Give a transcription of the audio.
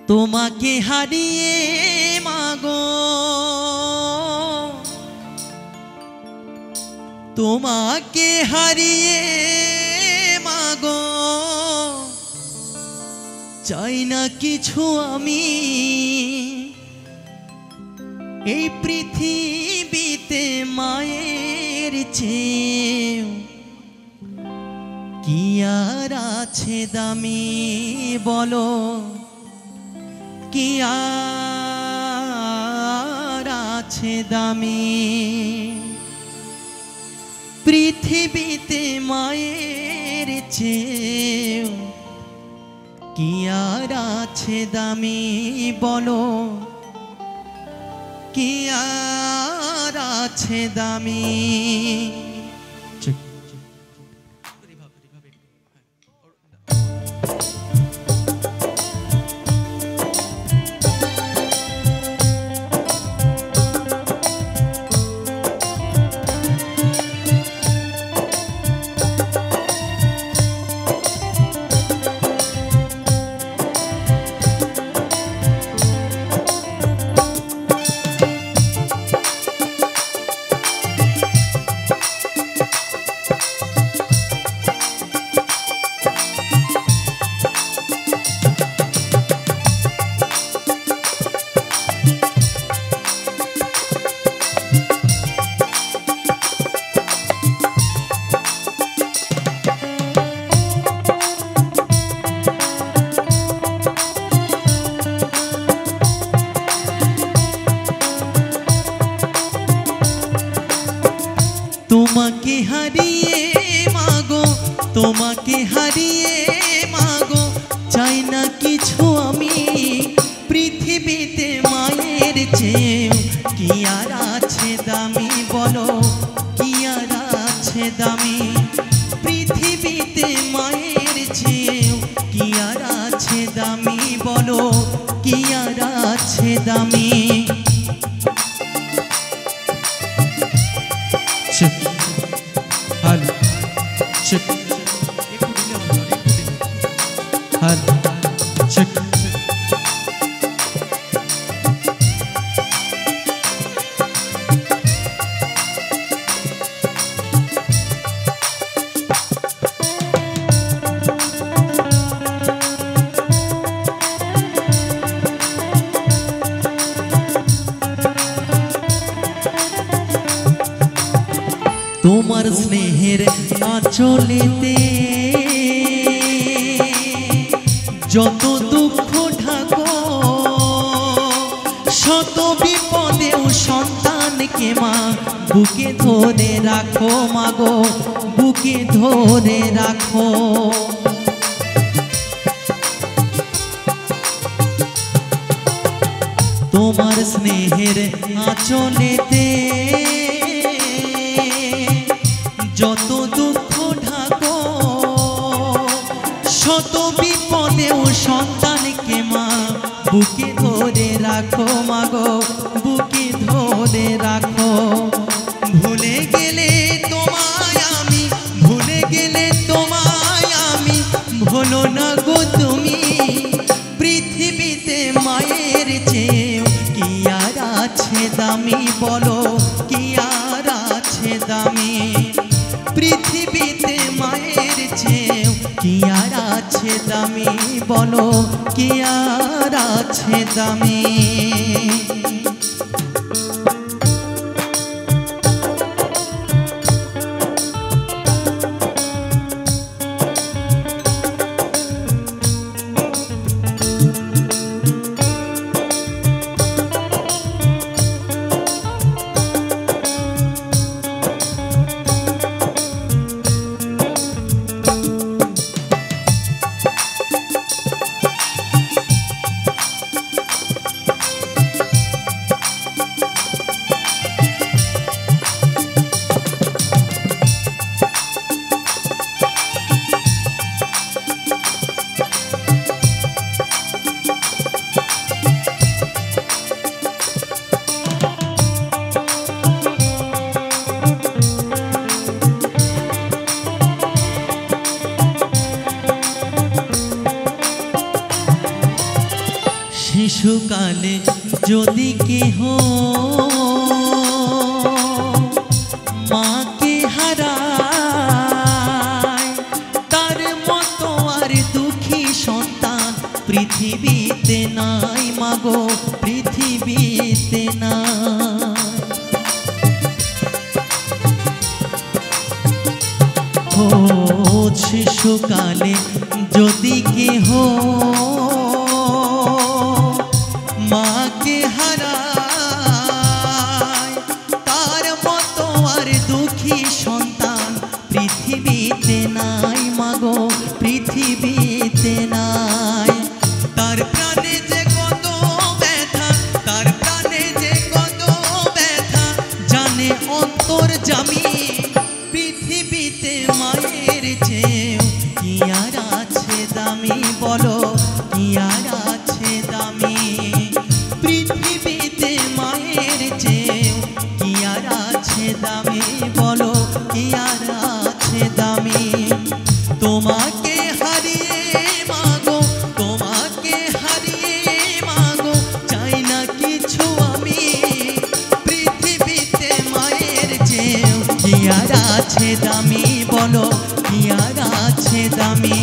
তোমাকে হারিয়ে মাগো তোমাকে হারিয়ে মাগো চাই না কিছু আমি এই পৃথিবীতে মায়ের চেয়ে কি আর আছে দামি বলো কি আর আছে দামি পৃথিবীতে মায়ের চেয়ে কি আর আছে দামি বলো কি আর আছে দামি। তোমাকে হারিয়ে মাগো তোমাকে হারিয়ে মাগো চাই না কিছু আমি পৃথিবীতে মায়ের চেয়ে কি আর আছে দামি বলো কি আর আছে দামি পৃথিবীতে মায়ের চেয়ে কি আর আছে দামি বলো কি আর আছে দামি। তোমার স্নেহের আঁচলেতে যত দুঃখ ঢাকো শত বিপদেও সন্তানকে মা বুকে ধরে রাখো মাগো বুকে ধরে রাখো। তোমার স্নেহের আঁচলেতে যত দুঃখ ঢাকো শত বিপদেও সন্তানকে মা বুকে ধরে রাখো মাগো বুকে ধরে রাখো। ভুলে গেলে তোমায় আমি ভুলে গেলে তোমায় আমি ভুলো না গো তুমি পৃথিবীতে মায়ের চেয়ে কি আর আছে দামি বলো কি আর আছে দামি পৃথিবীতে মায়ের চেয়ে কি আর আছে দামি বলো কি আর আছে দামি। শিশুকালে যদি কেহ মাকে হারায়, তার মতো আর দুঃখী সন্তান পৃথিবীতে নাই মাগো, পৃথিবীতে নাই। ও শিশুকালে যদি কেহ মাকে হারায়, তার মতো আর দুঃখী সন্তান পৃথিবীতে নাই মাগো, পৃথিবীতে নাই। তার প্রাণে যে কত ব্যথা, তার প্রাণে যে কত ব্যথা, জানে অন্তর্যামী। পৃথিবীতে মায়ের চেয়েও কি আর আছে দামি, বলো কি আর আছে দামি। পৃথিবীতে মায়ের চেয়েও কি আর আছে দামি, বলো কি আর আছে দামি। তোমাকে হারিয়ে মাগো, তোমাকে হারিয়ে মাগো, চাই না কিছু আমি। পৃথিবীতে মায়ের চেয়েও কি আর আছে দামি, বলো কি আর আছে দামি।